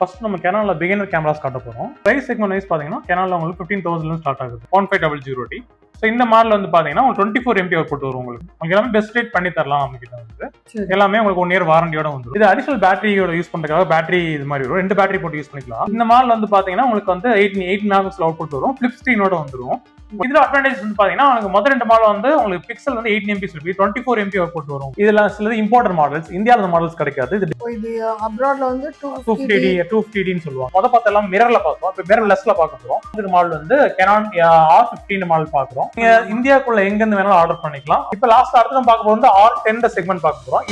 First நம்ம Canonல beginner cameras காட்ட போறோம். பிரைஸ் செக்மெண்ட் வைஸ் பாத்தீங்கன்னா Canonல உங்களுக்கு 15,000 ஸ்டார்ட் ஆகுது 1500D. ஸோ இந்த மாடல் வந்து பாத்தீங்கன்னா உங்களுக்கு 24 MP அவுட்புட் வரும். உங்களுக்கு எல்லாமே பெஸ்ட் ரேட் பண்ணி தரலாம். நம்ம கிட்ட வந்து எல்லாமே உங்களுக்கு 1 இயர் வாரண்டியோட வந்துடும். இது அடிஷனல் பேட்டரியோட யூஸ் பண்றதுக்காக பேட்டரி இது மாதிரி வரும். 2 பேட்டரி போட்டு யூஸ் பண்ணிக்கலாம். இந்த மாடல் வந்து பாத்தீங்கன்னா உங்களுக்கு வந்து 8 மெகாபிக்சல் அவுட்புட் வரும். ஃபிளிப் ஸ்கிரீனோட வந்துடும். இதுல அட்வான்டேஜ் வந்து பாத்தீங்கன்னா உங்களுக்கு முதல் 2 மாடல் வந்து உங்களுக்கு பிக்சல் வந்து 8 MP இருக்கு, 24 MP அவுட்புட் வரும். இதுல சிலது இம்போர்ட்டட் மாடல்ஸ், இந்தியால மாடல்ஸ் கிடைக்காது. இது அப்ராட்ல வந்து 250D ன்னு சொல்லுவாங்க. முத பார்த்த எல்லாம் மிரர்ல பார்த்தோம், இப்ப மிரர் லெஸ்ல பார்க்க போறோம். இந்த மாடல் வந்து Canon R15 மாடல் பார்க்குறோம். நீங்க இந்தியாக்குள்ள எங்க இருந்து வேணாலும் ஆர்டர் பண்ணிக்கலாம். இப்ப லாஸ்ட் அடுத்து நம்ம பார்க்க போறது R10 செக்மெண்ட் பார்க்க போறோம்.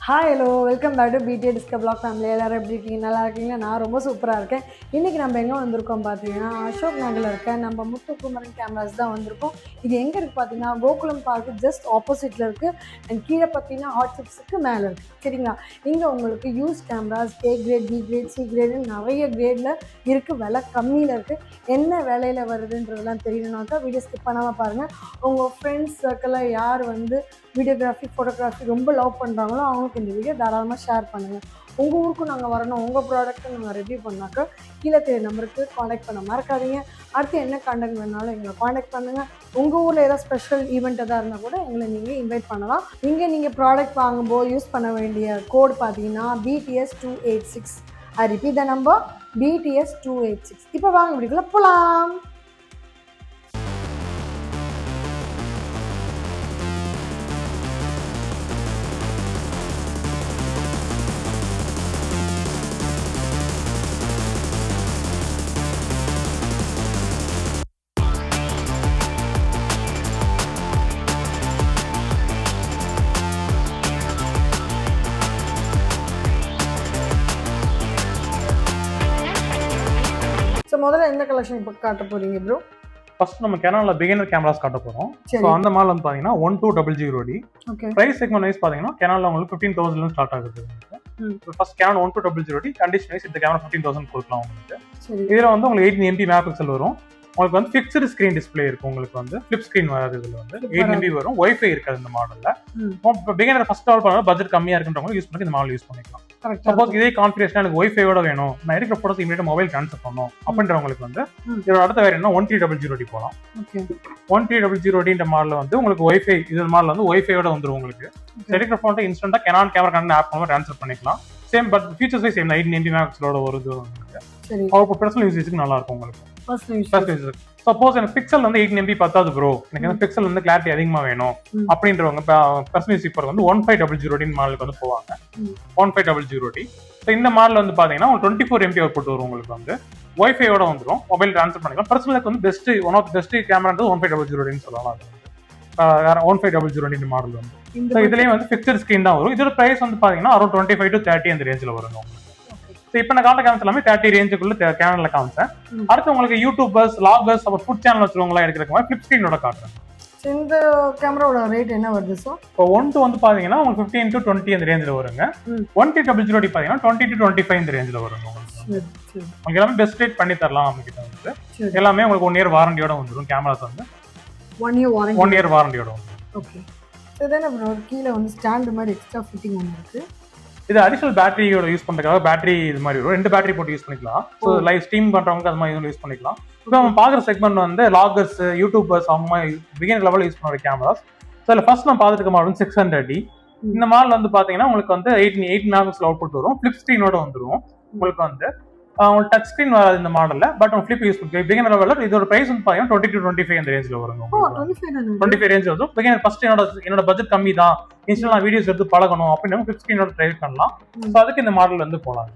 Hi hello welcome back to PDA discover black family. எல்லாரும் எப்படி இருக்கீங்க? நல்லா இருக்கீங்களா? நான் ரொம்ப சூப்பராக இருக்கேன். இன்றைக்கி நம்ம எங்கே வந்திருக்கோம் பார்த்தீங்கன்னா அசோக் நகரில் இருக்க நம்ம முத்துக்குமரன் கேமராஸ் தான் வந்திருக்கோம். இது எங்கே இருக்குது பார்த்தீங்கன்னா கோகுலம் பார்க்கு ஜஸ்ட் ஆப்போசிட்டில் இருக்குது. அண்ட் கீழே பார்த்தீங்கன்னா ஹாட் சிப்ஸுக்கு மேலே இருக்குது. சரிங்களா? இங்கே உங்களுக்கு use cameras A grade, B grade, C கிரேடுன்னு நிறைய கிரேடில் இருக்குது. விலை கம்மியில் இருக்குது. என்ன விலையில் வருதுன்றதெல்லாம் தெரியணுனாக்கா வீடியோ ஸ்கிப் பண்ணாமல் பாருங்கள். உங்கள் ஃப்ரெண்ட்ஸ் சர்க்கிளில் யார் வந்து வீடியோகிராஃபி ஃபோட்டோகிராஃபி ரொம்ப லவ் பண்ணுறாங்களோ அவங்களுக்கு இந்த வீடியோ தாராளமாக ஷேர் பண்ணுங்கள். உங்கள் ஊருக்கும் நாங்கள் வரணும், உங்கள் ப்ராடக்ட்டை நாங்கள் ரிவ்யூ பண்ணாக்கா கீழே தெரிய நம்பருக்கு காண்டாக்ட் பண்ண மறக்காதீங்க. அடுத்து என்ன காண்டாக்ட் வேணாலும் எங்களை காண்டாக்ட் பண்ணுங்கள். உங்கள் ஊரில் ஏதாவது ஸ்பெஷல் ஈவெண்ட் எதாவது இருந்தால் கூட எங்களை நீங்கள் இன்வைட் பண்ணலாம். இங்கே நீங்கள் ப்ராடக்ட் வாங்கும்போது யூஸ் பண்ண வேண்டிய கோட் பார்த்தீங்கன்னா BTS286. I repeat the number BTS286. இப்போ வாங்க வீடியோக்குள்ள போகலாம். முதல்ல எந்த கலெக்ஷன் இப்போ காட்ட போறீங்க ப்ரோ? ஃபர்ஸ்ட் நம்ம Canonல பிகினர் கேமராஸ் காட்ட போறோம். சோ அந்த மாடல் வந்து பாத்தீங்கன்னா 1200D. Okay. Price segment wise பாத்தீங்கன்னா Canonல உங்களுக்கு 15,000 ஸ்டார்ட் ஆகுது. First Canon 1200D condition wise இந்த கேமரா 15,000 கொடுக்கலாம் உங்களுக்கு. இதுல வந்து உங்களுக்கு 8 MP மெகாபிக்சல் வரும். உங்களுக்கு வந்து ஃபிக்ஸ்டு ஸ்கிரீன் டிஸ்பிளே இருக்கும். உங்களுக்கு வந்து ஃபிளிப் ஸ்கிரீன் வராது. இதுல வந்து 8 MP வரும். வைஃபை இருக்காது இந்த மாடல்ல. இப்போ பிகினர் ஃபர்ஸ்ட் ஆல் பண்ணா பட்ஜெட் கம்மியா இருக்குன்றவங்க யூஸ் பண்ணி இந்த மாடல் யூஸ் பண்ணிக்கலாம். சப்போஸ் இதே கான்ஃபிகரேஷன் எனக்கு வைஃபையோட வேணும், நான் இருக்கிற போட்டோஸ் இமீடியட்டா மொபைல் ட்ரான்ஸ்ஃபர் பண்ணணும் அப்படின்றவங்களுக்கு வந்து இதோட அடுத்த வேற என்ன 1300D போகலாம். 1300D மாடல் வந்து உங்களுக்கு வைஃபை, இது மாடல் வந்து வைஃபையோட வந்துடும். உங்களுக்கு எடுக்கிற போட்டோ இன்ஸ்டன்டா Canon கேமரா கனெக்ட் ஆப் மூலமா ட்ரான்ஸ்ஃபர் பண்ணிக்கலாம். Same but features wise same 8 MP மெகாபிக்சலோட வருது உங்களுக்கு. இப்போ பர்சனல் யூசேஜ்க்கு நல்லா இருக்கும் உங்களுக்கு. சப்போஸ் எனக்கு பிக்சல் வந்து 8 MP பத்தாது ப்ரோ, எனக்கு வந்து பிக்சல் வந்து கிளாரிட்டி அதிகமா வேணும் அப்படின்றவங்க பர்சனல் யூஸ் வந்து 1500D மாடலுக்கு வந்து போவாங்க. 1500D. ஸோ இந்த மாடல் வந்து பாத்தீங்கன்னா 24 MP அவுட்புட் வரும். உங்களுக்கு வந்து வைஃபையோட வந்துடும். மொபைல் ட்ரான்ஸ்ஃபர் பண்ணிக்கலாம். பர்சனலுக்கு வந்து best one of best camera 1500D சொல்லலாம். 1500D மாடல் வந்து இதுலயும் வந்து ஃபிக்ஸ்டு ஸ்கிரீன் தான் வரும். இதோட பிரைஸ் வந்து பாத்தீங்கன்னா அரௌண்ட் 25 to 30 அந்த ரேஞ்சில் வரும் உங்களுக்கு. இப்போ நான் காட்ட காமிச்ச எல்லாமே 30 ரேஞ்சுக்குள்ள Canonல காமிச்சேன். அடுத்து உங்களுக்கு யூடியூபர்ஸ், லாகர்ஸ், அப்புறம் ஃபுட் சேனல் வச்சுருவங்களா எடுக்கிறதுக்கு ஃபிளிப் ஸ்கிரீனோட காட்டுறேன். இந்த கேமராவோட ரேட் என்ன வருது சார்? இப்போ 1 வந்து பாத்தீங்கன்னா உங்களுக்கு 15 to 20 அந்த ரேஞ்சில் வருங்க. 1300D பாத்தீங்கன்னா 20 to 25 இந்த ரேஞ்சில் வருங்க. உங்களுக்கு எல்லாமே பெஸ்ட் ரேட் பண்ணி தரலாம். நம்ம கிட்ட வந்து எல்லாமே உங்களுக்கு 1 இயர் வாரண்டியோட வந்துடும். கேமராஸ் வந்து 1 இயர் வாரண்டியோட வந்துடும். ஓகே. இதுதானே ப்ரோ கீழே வந்து ஸ்டாண்ட் மாதிரி எக்ஸ்ட்ரா ஃபிட்டிங் ஒன்று இருக்கு. இது அடிஷனல் பேட்டரியோட யூஸ் பண்றதுக்காக பேட்டரி இது மாதிரி வரும். 2 பேட்டரி போட்டு யூஸ் பண்ணிக்கலாம். ஸோ லைவ் ஸ்ட்ரீம் பண்றவங்க அது மாதிரி யூஸ் பண்ணிக்கலாம். இப்போ நம்ம பாக்குற செக்மெண்ட் வந்து லாகர்ஸ், யூடியூபர்ஸ் அவங்க மாதிரி பிகினர் லெவலில் யூஸ் பண்ணுற கேமராஸ். ஸோ அதில் ஃபர்ஸ்ட் நம்ம பார்த்துருக்க மாடல் வந்து 600D. இந்த மாடல் வந்து பாத்தீங்கன்னா உங்களுக்கு வந்து 8 மெகாபிக்சல் அவுட்புட் வரும். ஃபிளிப் ஸ்கிரீனோட வந்துடும். உங்களுக்கு வந்து உங்களுக்கு டச் ஸ்கிரீன் வராது இந்த மாடல்ல. பட் ஃபிளிப் யூஸ் பண்ணி பிகினர் லெவலில் இதோட பிரைஸ் வந்து பாத்தீங்கன்னா 20 to 25 அந்த ரேஞ்சில் வரும். 25 ரேஞ்ச் வரும். பிகினர் ஃபர்ஸ்ட் என்னோட பட்ஜெட் கம்மி தான், இன்ஸ்டா நான் வீடியோஸ் எடுத்து பழகணும் அப்படின்னு ஃபிளிப் ஸ்கிரீனோட ட்ரை பண்ணலாம். ஸோ அதுக்கு இந்த மாடல் வந்து போகலாம்.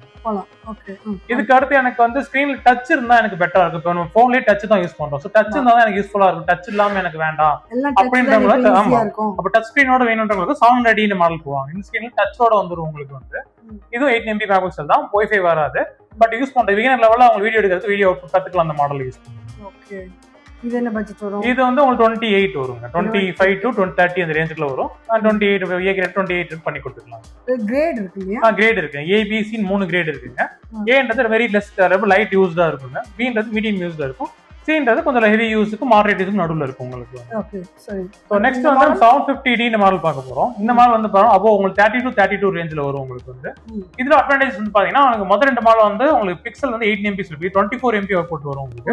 இதுக்கு அடுத்து எனக்கு வந்து ஸ்கிரீன்ல டச் இருந்தா எனக்கு பெட்டரா இருக்கும். இப்போ நம்ம போன்லயே டச் தான் யூஸ் பண்றோம். ஸோ டச் இருந்தா தான் எனக்கு யூஸ்ஃபுல்லா இருக்கும். டச் இல்லாம எனக்கு வேண்டாம் அப்படின்றவங்களுக்கு, ஆமா அப்போ டச் ஸ்கிரீனோட வேணுன்றவங்களுக்கு 700D இந்த மாடல் போவாங்க. இந்த ஸ்கிரீன்ல டச்சோட வந்துடும் உங்களுக்கு வந்து. இதுவும் 8 MP மெகாபிக்சல் தான், வைஃபை வராது. பட் யூஸ் பண்ற பிகினர் லெவல்ல அவங்க வீடியோ எடுக்கிறது வீடியோ கத்துக்கலாம் அந்த மாடல் யூஸ் பண்ணுங்க. இது என்ன பட்ஜெட் வரும்? இது வந்து உங்களுக்கு 28 வருங்க. 25 to 30 அந்த ரேஞ்சுக்குள்ள வரும். 28 A கிரேட் 28 பண்ணி கொடுத்துக்கலாம். கிரேட் இருக்கு இல்லையா? கிரேட் இருக்கு. A B C 3 கிரேட் இருக்குங்க. Aன்றது வெரி லெஸ் லைட் யூஸ்டா இருக்குங்க. Bன்றது மீடியம் யூஸ்டா இருக்கும். Cன்றது கொஞ்சம் ஹெவி யூஸ்க்கு மாடரேட் யூஸ்க்கு நடுவுல இருக்கும் உங்களுக்கு. ஓகே சரி. சோ நெக்ஸ்ட் வந்து 750D இந்த மாடல் பார்க்க போறோம். இந்த மாடல் வந்து பாருங்க அப்போ உங்களுக்கு 30 to 32 ரேஞ்சில வரும் உங்களுக்கு வந்து. இதுல அட்வான்டேஜ் வந்து பாத்தீங்கன்னா உங்களுக்கு முதல் ரெண்டு மாடல் வந்து உங்களுக்கு பிக்சல் வந்து 8 MP ஸ்பீட் 24 MP அவுட்புட் வரும் உங்களுக்கு.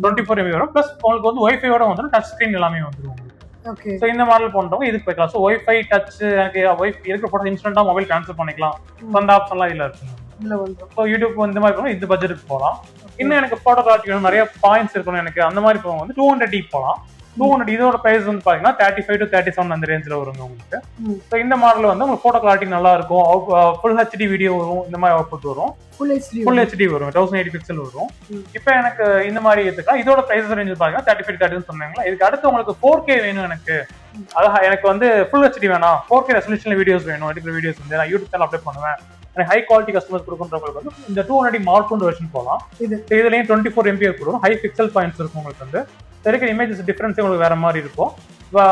24 MP வரும். பிளஸ் உங்களுக்கு வந்து வைஃபை ஓட வந்து டச் ஸ்கிரீன் எல்லாமே வந்துரும் உங்களுக்கு. ஓகே. சோ இந்த மாடல் போன்றவங்க இதுக்கு போய்க்கலாம். சோ வைஃபை டச் எனக்கு வைஃபை இருக்கிற போட்டோ இன்ஸ்டன்ட்டா மொபைல் ட்ரான்ஸ்ஃபர் பண்ணிக்கலாம். அந்த ஆப்ஷன்லாம் இதுல இருக்கு. இதுல வந்து சோ யூடியூப் இந்த மாதிரி போனா இந்த பட்ஜெட்டுக்கு போலாம். இன்னும் எனக்கு போட்டோ கிளாரிட்டி வேணும், நிறைய பாயிண்ட்ஸ் இருக்கணும் எனக்கு, அந்த மாதிரி போகும் வந்து 200D போகலாம். 200 இதோட பிரைஸ் வந்து பாத்தீங்கன்னா 35 to 37 அந்த ரேஞ்சில் வருங்க உங்களுக்கு. ஸோ இந்த மாடல் வந்து உங்களுக்கு போட்டோ கிளாரிட்டி நல்லா இருக்கும், ஃபுல் HD வீடியோ வரும், இந்த மாதிரி அவுட்புட் வரும், ஃபுல் HD வரும், 1080 பிக்சல் வரும். இப்போ எனக்கு இந்த மாதிரி எடுத்துக்கலாம். இதோட பிரைஸ் ரேஞ்ச் பாத்தீங்கன்னா 35 30 சொன்னாங்களா. இதுக்கு அடுத்து உங்களுக்கு 4K வேணும் எனக்கு, அதான் எனக்கு வந்து ஃபுல் HD வேணாம், 4K ரெசல்யூஷன் வீடியோஸ் வேணும், எடுக்கிற வீடியோஸ் வந்து நான் யூடியூப் சேனல் அப்டேட் பண்ணுவேன், ஹை குவாலிட்டி கஸ்டமர்ஸ் கொடுக்குறவங்களுக்கு வந்து இந்த 200D Mark 2 வெர்ஷன் போகலாம். இதுலயும் 24 MP கொடுக்கும், ஹை பிக்சல் பாயிண்ட்ஸ் இருக்கும் உங்களுக்கு வந்து, இருக்கிற இமேஜஸ் டிஃபரன்ஸ் உங்களுக்கு வேற மாதிரி இருக்கும்.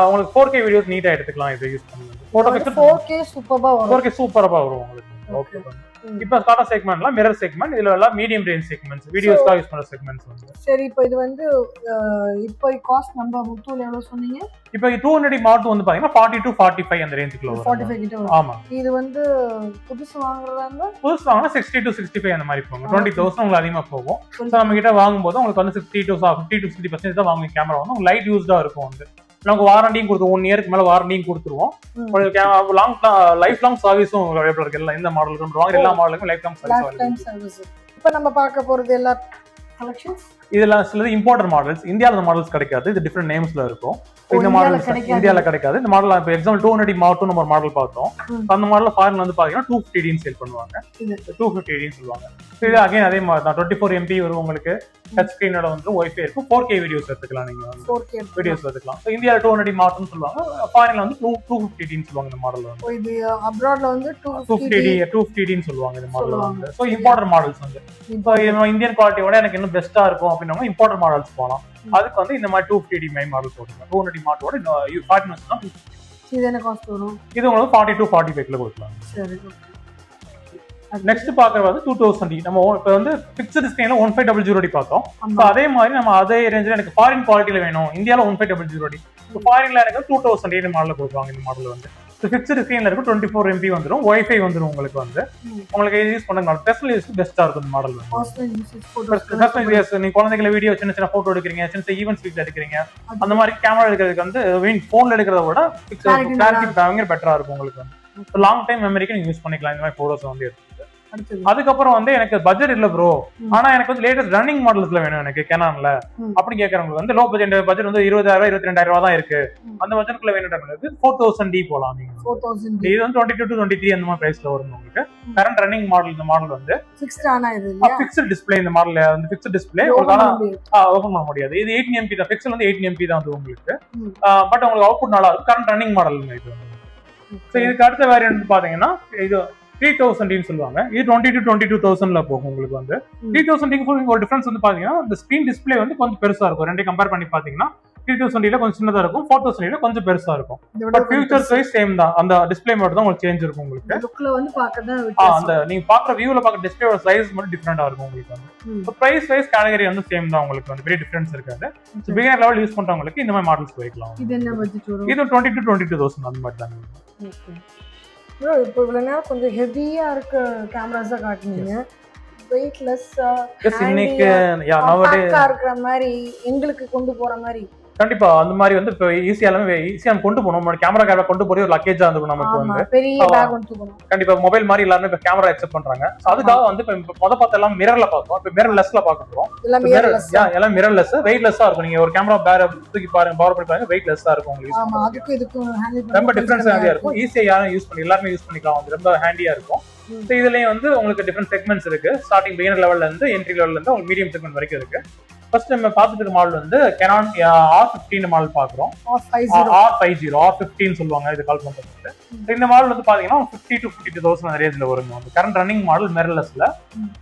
உங்களுக்கு 4K வீடியோஸ் நீட்டா எடுத்துக்கலாம் இதை யூஸ் பண்ணி. போட்டோ பிக்சல் 4K சூப்பரா வரும் உங்களுக்கு. ஓகே. இப்போ ஸ்டார்டர் செக்மெண்ட்ல மிரர் செக்மெண்ட், இதுல எல்லாம் மீடியம் ரேஞ்ச் செக்மெண்ட்ஸ், வீடியோஸ்க்கு யூஸ் பண்ற செக்மெண்ட்ஸ் வந்து. சரி, இப்போ இது வந்து இப்போ காஸ்ட் நம்ம முத்தூல எவ்வளவு சொன்னீங்க? இப்போ 200D Mark 2 வந்து பாத்தீங்கன்னா 40 to 45 அந்த ரேஞ்சுக்குள்ள வரும். 45 கிட்ட வரும். ஆமா. இது வந்து புதுசு வாங்குறதா இருந்தா புதுசு வாங்குனா 60 to 65 அந்த மாதிரி போகும். 20,000 உங்களுக்கு அதிகமா போகும். சோ நம்ம கிட்ட வாங்கும்போது உங்களுக்கு வந்து 50 to 60% தான் வாங்குவீங்க. கேமரா வந்து உங்களுக்கு லைட் யூஸ்டா இருக்கும் வந்து. நமக்கு வாரண்டியும் கொடுத்துருவோம், 1 இயருக்கு மேல வாரண்டியும் கொடுத்துருவோம். லாங் லைஃப் லாங் சர்வீஸும் அவைலபிள் இருக்கு. எல்லாம் இந்த மாடலுக்கு வாங்குற எல்லா மாடலுக்கும் லைஃப் லாங் சர்வீஸ். இப்போ நம்ம பார்க்க போறது எல்லா கலெக்ஷன்ஸ் இதெல்லாம் சிலது இம்போர்ட்டர் மாடல்ஸ். இந்தியாவில் அந்த மாடல்ஸ் கிடைக்காது, இது டிஃப்ரெண்ட் நேம்ஸ்ல இருக்கும். இந்த மாடல்ஸ் இந்தியாவில் கிடைக்காது. இந்த மாடல் இப்போ எக்ஸாம்பிள் 200D Mark 2 நம்ம ஒரு மாடல் பார்த்தோம். அந்த மாடல் ஃபாரின்ல வந்து பாத்தீங்கன்னா 250D சேல் பண்ணுவாங்க, 250D சொல்லுவாங்க. இது அகைன் அதே மாதிரி தான் 24 MP வரும் உங்களுக்கு. டச் ஸ்கிரீனோட வந்து வைஃபை இருக்கும், 4K வீடியோஸ் எடுத்துக்கலாம், நீங்க 4K வீடியோஸ் எடுத்துக்கலாம். ஸோ இந்தியாவில் 200D Mark 2 சொல்லுவாங்க, ஃபாரின்ல வந்து 250D சொல்லுவாங்க இந்த மாடல் வந்து. இது அப்ராட்ல வந்து 250D சொல்லுவாங்க இந்த மாடல் வந்து. ஸோ இம்போர்ட்டர் மாடல்ஸ் வந்து இப்போ இந்தியன் குவாலிட்டியோட எனக்கு இன்னும் பெஸ்டா இருக்கும் அப்படின்னா இம்போர்ட்டர் மாடல்ஸ் போகலாம். அதுக்கு வந்து இந்த மாதிரி 250D மாடல் போட்டுருங்க. 200D Mark 2 40 இது என்ன காஸ்ட் வரும்? இது உங்களுக்கு 40 to 45 கொடுக்கலாம். சரி. நெக்ஸ்ட் பாக்குறது வந்து 2000D. நம்ம இப்போ வந்து பிக்சர் ஸ்கிரீன்ல 1500D பார்த்தோம். ஸோ அதே மாதிரி நம்ம அதே ரேஞ்சில் எனக்கு ஃபாரின் குவாலிட்டியில வேணும், இந்தியாவில் 1500D. இப்போ ஃபாரின்ல எனக்கு 2000D மாடல் கொடுப்பாங்க. இந்த மாடல் வந்து பிக்சர் ஸ்கிரீன்ல இருக்கும், 24 MP வந்துடும், வைஃபை வந்துடும் உங்களுக்கு வந்து. உங்களுக்கு யூஸ் பண்ணுங்க, பர்சனல் யூஸ்க்கு பெஸ்டா இருக்கும் இந்த மாடல் வந்து. பர்சனல் யூஸ் நீங்க குழந்தைகளை வீடியோ சின்ன சின்ன போட்டோ எடுக்கிறீங்க, சின்ன சின்ன ஈவென்ட்ஸ் வீட்ல எடுக்கிறீங்க, அந்த மாதிரி கேமரா எடுக்கிறதுக்கு வந்து போன்ல எடுக்கிறத விட பிக்சர் கிளாரிட்டி பயங்கர பெட்டரா இருக்கும் உங்களுக்கு வந்து. லாங் டைம் மெமரிக்கு நீங்க யூஸ் பண்ணிக்கலாம் இந்த மாதிரி போட்டோஸ் வந்து எடுத்து. அதுக்கப்புறம் வந்து எனக்கு பட்ஜெட் இல்ல ப்ரோ, ஆனா எனக்கு வந்து லேட்டஸ்ட் ரன்னிங் மாடல்ஸ்ல வேணும் எனக்கு கேனான்ல அப்படி கேக்குறவங்களுக்கு வந்து லோ பட்ஜெட் வந்து 20,000 22,000 தான் இருக்கு, அந்த பட்ஜெட்குள்ள வேணும் 4000D போலாம். நீங்க 4000D இது வந்து 22 to 23 அந்த மாதிரி பிரைஸ்ல வரும் உங்களுக்கு. கரண்ட் ரன்னிங் மாடல் இந்த மாடல் வந்து ஃபிக்ஸ்ட் ஆனா இது இல்ல, ஃபிக்ஸ்ட் டிஸ்ப்ளே இந்த மாடல்ல வந்து ஃபிக்ஸ்ட் டிஸ்ப்ளே உங்களுக்கு ஓபன் பண்ண முடியாது. இது 18 MP தான், ஃபிக்ஸ்ட் வந்து 18 MP தான் அது உங்களுக்கு. பட் உங்களுக்கு அவுட்புட் நல்லா இருக்கும், கரண்ட் ரன்னிங் மாடல் இது வந்து. சோ இதுக்கு அடுத்த வேரியன்ட் பாத்தீங்கன்னா இது 3000D சொல்லுவாங்க. இது 20 to 22,000ல போகும் உங்களுக்கு வந்து. 3000D ஒரு டிஃபரன்ஸ் வந்து பாத்தீங்கன்னா இந்த ஸ்கிரீன் டிஸ்ப்ளே வந்து கொஞ்சம் பெருசா இருக்கும். ரெண்டையும் கம்பேர் பண்ணி பாத்தீங்கன்னா 3000D கொஞ்சம் சின்னதா இருக்கும், 4000D கொஞ்சம் பெருசா இருக்கும். பட் ஃபியூச்சர்ஸ் வைஸ் சேம் தான், அந்த டிஸ்ப்ளே மட்டும் தான் உங்களுக்கு சேஞ்ச் இருக்கும் உங்களுக்கு. லுக்ல வந்து பார்க்கதான் அந்த நீங்க பாக்குற வியூல பாக்குற டிஸ்ப்ளேயோட சைஸ் மட்டும் டிஃபரெண்டா இருக்கும் உங்களுக்கு வந்து. சோ பிரைஸ் வைஸ் கேட்டகரி வந்து சேம் தான் உங்களுக்கு வந்து, பெரிய டிஃபரன்ஸ் இருக்காது. சோ பிகினர் லெவல் யூஸ் பண்றவங்களுக்கு இந்த மாதிரி மாடல்ஸ் போய்க்கலாம். இது என்ன பட்ஜெட் வரும்? இது 20 to 22,000 அந்த மாதிரி தான். ஓகே ப்ரோ, இப்போ இவ்வளோ நேரம் கொஞ்சம் ஹெவியா இருக்க கேமராஸா காட்டுனீங்க, வெயிட்லெஸ்ஸா இருக்கிற மாதிரி எங்களுக்கு கொண்டு போற மாதிரி. கண்டிப்பா அந்த மாதிரி வந்து இப்போ ஈஸியா கொண்டு போகணும். கேமரா கொண்டு போய் ஒரு லக்கேஜா இருந்துக்கும் நமக்கு வந்து. பெரிய பேக் கொண்டு போகணும். கண்டிப்பா மொபைல் மாதிரி எல்லாருமே இப்போ கேமரா அக்செப்ட் பண்றாங்க. அதுக்காக வந்து இப்போ பார்த்த எல்லாம் மிரர்ல பார்த்தோம், இப்போ மிரர்லெஸ்ல பார்க்க போறோம். எல்லாம் மிரர்லெஸ், வெயிட்லெஸ்ஸா இருக்கும். நீங்க ஒரு கேமரா பேர தூக்கி பாருங்க, பவர் பண்ணி பாருங்க, வெயிட்லெஸ்ஸா இருக்கும் உங்களுக்கு. ரொம்ப டிஃபரன்ஸ் நிறைய இருக்கும், ஈஸியா யாரும் யூஸ் பண்ணி எல்லாருமே யூஸ் பண்ணிக்கலாம், வந்து ரொம்ப ஹேண்டியா இருக்கும். இதுலயும் வந்து உங்களுக்கு டிஃபரெண்ட் செக்மெண்ட்ஸ் இருக்கு. ஸ்டார்டிங் பிகினர் லெவல்ல இருந்து என்ட்ரி லெவல்ல இருந்து உங்களுக்கு மீடியம் செக்மெண்ட் வரைக்கும் இருக்கு. ஃபர்ஸ்ட் நம்ம பார்த்துட்டு இருக்க மாடல் வந்து Canon R15 மாடல் பாக்குறோம். R15 சொல்லுவாங்க இது கால் பண்றது. இந்த மாடல் வந்து பாத்தீங்கன்னா 50 to 52,000 ரேஞ்ச்ல வருங்க. வந்து கரண்ட் ரன்னிங் மாடல் மிரர்லெஸ்ல.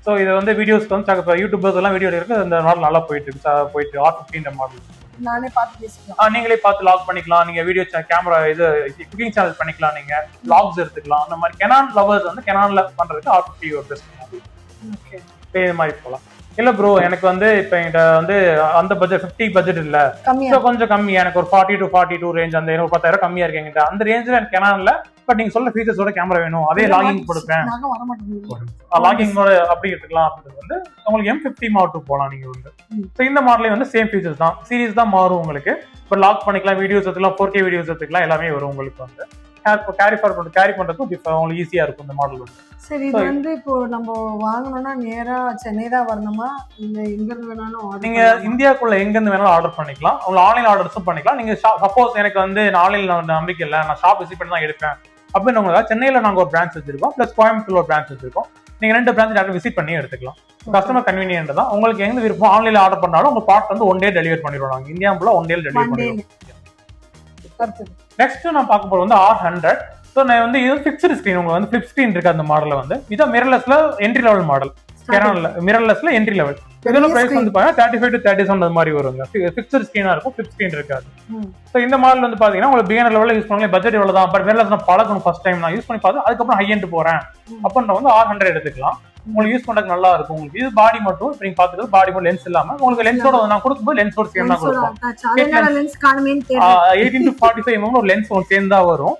சோ இது வந்து வீடியோஸ்க்கு வந்து யூடியூபர்ஸ் எல்லாம் வீடியோ எடுக்கிறது இந்த மாடல் நல்லா போயிட்டு R15 மாடல். நானே பார்த்து பேசிக்கலாம். நீங்களே பார்த்து லாக் பண்ணிக்கலாம். நீங்க வீடியோ கேமரா இது குக்கிங் சேனல் பண்ணிக்கலாம். நீங்க லாக்ஸ் எடுத்துக்கலாம். அந்த மாதிரி கெனான் லவர்ஸ் வந்து கெனான்ல பண்றதுக்கு R50 ஒரு பெஸ்ட் மாடல். ஓகே, இது மாதிரி போகலாம். இல்ல ப்ரோ எனக்கு வந்து இப்ப என்கிட்ட வந்து அந்த பட்ஜெட் 50 பட்ஜெட் இல்ல, கொஞ்சம் கம்மி, எனக்கு ஒரு 40 to 42 ரேஞ்ச், அந்த 10,000 கம்மியா இருக்கு என்கிட்ட, அந்த ரேஞ்சில் எனக்கு கெனான்ல பட் நீங்க சொல்ற ஃபீச்சர்ஸோட கேமரா வேணும், அதே லாகிங் கொடுப்பேன், லாகிங் அப்படி எடுத்துக்கலாம் அப்படின்றது வந்து உங்களுக்கு M50 Mark II போகலாம் நீங்க வந்து. ஸோ இந்த மாடலே வந்து சேம் ஃபீச்சர்ஸ் தான், சீரிஸ் தான் மாறும் உங்களுக்கு. இப்போ லாக் பண்ணிக்கலாம், வீடியோஸ் எடுத்துக்கலாம், 4K வீடியோஸ் எடுத்துக்கலாம், எல்லாமே வரும் உங்களுக்கு வந்து. கேரி பண்றதுக்கும் உங்களுக்கு ஈஸியா இருக்கும் இந்த மாடல் வந்து. சரி, இது வந்து இப்போ நம்ம வாங்கணும்னா நேரா சென்னை தான் வரணுமா, இல்ல எங்க இருந்து வேணாலும் நீங்க இந்தியாக்குள்ள எங்க இருந்து வேணாலும் ஆர்டர் பண்ணிக்கலாம். உங்களுக்கு ஆன்லைன் ஆர்டர்ஸும் பண்ணிக்கலாம். நீங்க சப்போஸ் எனக்கு வந்து ஆன்லைன்ல நம்பிக்கை இல்லை, நான் ஷாப் விசிட் பண்ணி தான் எடுப்பேன் அப்படின்னு சென்னையில நாங்க ஒரு பிரான்ச் வச்சிருக்கோம், பிளஸ் கோயம்புத்தூர் ஒரு பிரான்ச் வச்சிருக்கோம். நீங்க 2 பிரான்ச் விசிட் பண்ணி எடுத்துக்கலாம். கஸ்டமர் கன்வீனியன்ட் தான். உங்களுக்கு எங்க விருப்பம் ஆன்லைன்ல ஆர்டர் பண்ணாலும் உங்க பார்ட் வந்து 1 day டெலிவரி பண்ணிடுவோம். நாங்க இந்தியா ஃபுல்லா 1 day டெலிவரி பண்ணிடுவோம். நெக்ஸ்ட் நான் பார்க்க போறது வந்து R100. ஸோ நான் வந்து இது ஃபிக்ஸ்டு ஸ்க்ரீன், உங்களுக்கு வந்து ஃபிளிப் ஸ்க்ரீன் இருக்கு அந்த மாடல வந்து. இதான் மிரர்லெஸ்ல என்ட்ரி லெவல் மாடல், கெனான்ல மிரர்லெஸ்ல என்ட்ரி லெவல். இதோட பிரைஸ் வந்து பாத்தீங்கன்னா 35 to 37 அந்த மாதிரி வருங்க. ஃபிக்ஸ்டு ஸ்க்ரீனா இருக்கும், ஃபிளிப் ஸ்க்ரீன் இருக்காது. ஸோ இந்த மாடல் வந்து பாத்தீங்கன்னா உங்களுக்கு பிகினர் லெவலில் யூஸ் பண்ணலாம், பட்ஜெட் இவ்வளவு தான், பட் மிரர்லெஸ் நான் பழகணும், ஃபர்ஸ்ட் டைம் நான் யூஸ் பண்ணி பார்த்து அதுக்கப்புறம் ஹை எண்ட் போறேன் அப்படின்ற வந்து R100 எடுத்துக்கலாம். உங்களுக்கு யூஸ் பண்றதுக்கு நல்லா இருக்கும். உங்களுக்கு இது பாடி மட்டும் நீங்க பாத்துக்கிறது, பாடி மட்டும் லென்ஸ் இல்லாம உங்களுக்கு லென்ஸோட நான் கொடுக்கும்போது லென்ஸோட சேர்ந்து தான் கொடுப்போம். 18 to 45 mm ஒரு லென்ஸ் ஒன்று சேர்ந்து தான் வரும்.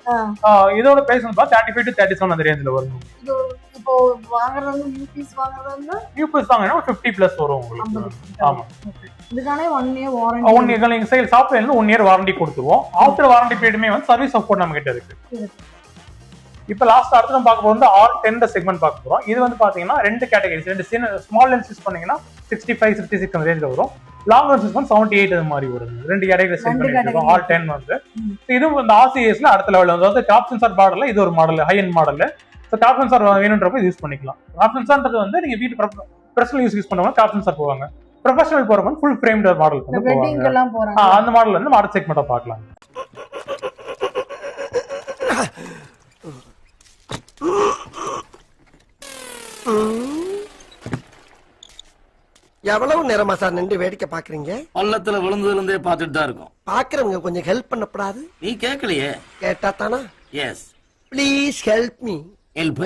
இதோட பிரைஸ் வந்து 35 to 37 அந்த ரேஞ்சில் வரும். இப்போ வாங்குறது நியூ பீஸ் வாங்கினா 50 பிளஸ் வரும் உங்களுக்கு. ஆமா, இதுக்கான 1 year வாரண்டி. 1 year நீங்க சேல் சாஃப்ட்வேர்ல இருந்து 1 year வாரண்டி கொடுத்துருவோம். ஆஃப்டர் வாரண்டி பீரியடுமே வந்து சர்வீஸ் சப்போர்ட் நம்ம கிட்ட இருக்கு. இப்போ லாஸ்ட் அடுத்து நம்ம பார்க்க போறது R10 செக்மெண்ட் பார்க்க போறோம். இது வந்து பாத்தீங்கன்னா 2 கேட்டகரிஸ், 2 ஸ்மால் லென்ஸ் யூஸ் பண்ணீங்கன்னா 65 66 அந்த ரேஞ்சில் வரும். லாங் லென்ஸ் யூஸ் பண்ணா 78 அது மாதிரி வரும். 2 கேட்டகரிஸ் பண்ணிருக்கோம் R10 வந்து. இது வந்து RCSல அடுத்த லெவல் வந்து, அதாவது டாப் சென்சார் மாடல்ல இது ஒரு model, high end model. So top sensor வேணுன்றப்ப யூஸ் பண்ணிக்கலாம். டாப் சென்சார்ன்றது வந்து நீங்க வீட்டு பர்சனல் யூஸ் பண்ணுவாங்க, டாப் சென்சார் போவாங்க. ப்ரொஃபஷனல் போறவங்க ஃபுல் ஃப்ரேம் மாடல் வந்து போவாங்க. அந்த மாடல் வந்து அடுத்த செக்மெண்ட்டா பார்க்கலாம். எவ்வளவு நேரமா சார் நின்று வேடிக்கை பாக்குறீங்க? பள்ளத்துல விழுந்ததுல இருந்தே பாத்துட்டு தான் இருக்கோம். பாக்குறவங்க கொஞ்சம் ஹெல்ப் பண்ணப்படாது? நீ கேட்கலையே. கேட்டா தானா? Yes, please help me. Help